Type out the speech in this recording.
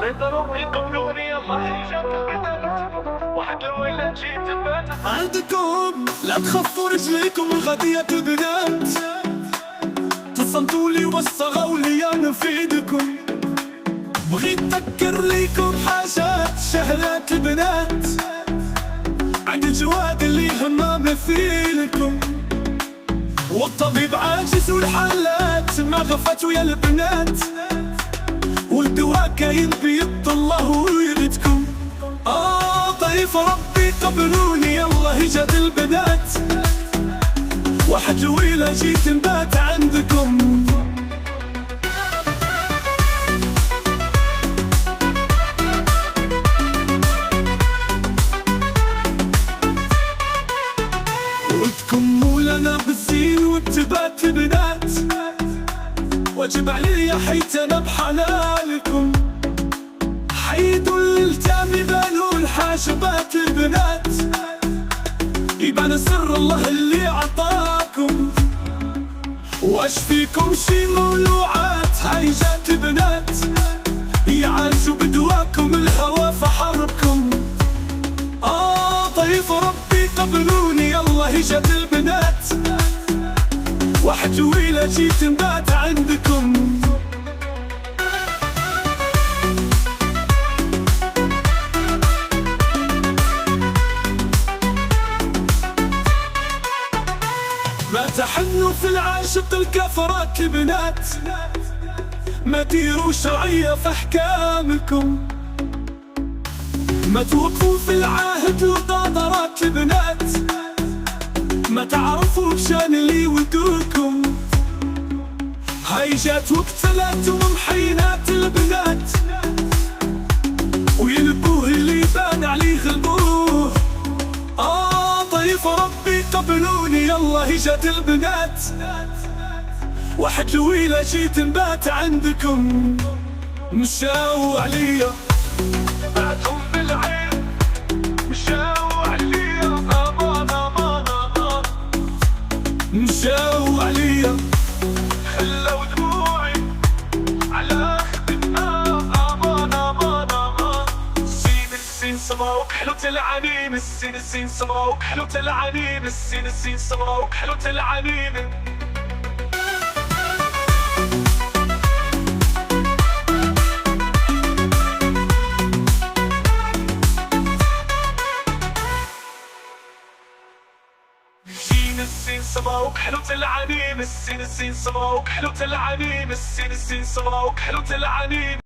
نقدروا يقبلوني الله جات البنات واحد الويلة جيت البنات عندكم لا تخفوا رجليكم غادية البنات تصمتوا لي وصغوا لي انا في ايدكم بغيت نذكر ليكم حاجات شهلات البنات عند الجواد اللي هما مثيلكم والطبيب عاجز والحالات ما غفتوا يا البنات والدواء كاين بيد الله ويردكم ضيف ربي قبلوني يلا جات البنات واحد الويلة جيت نبات عندكم وتكملنا بالزين والتبات البنات واجب عليا حيت انا بحلالكم حيدوا الالتام يبانوا الحاجبات البنات يبان سر الله اللي عطاكم واش فيكم شي مولوعات هاي جات البنات يعالجوا بدواكم الهوى في حربكم ضيف ربي قبلوني يلا جات البنات واحد ويلة جيت نبات عندكم ما تحنوا في العاشق الكفرات البنات ما ديروا شرعية في احكامكم ما توقفوا في العهد وطاطرات البنات ما تعرفوا بشان اللي ودوكم هاي جات وقتلات ومحينات البنات ويلبوه اللي بان عليه غلبوه ضيف ربي قبلوني يلا جات البنات واحد الويلة جيت نبات عندكم مشاو عليا بعتهم بالعين مشاو عليا امان امان امان مشاو عليا خلوا دموعي على خدمنا امان امان امان السين سماوك حلو تلعنين السين سماوك حلو تلعنين السين سماوك حلو تلعنين السين سماوك حلو تلعنين السين سماوك حلو تلعنين السين سماوك حلو تلعنين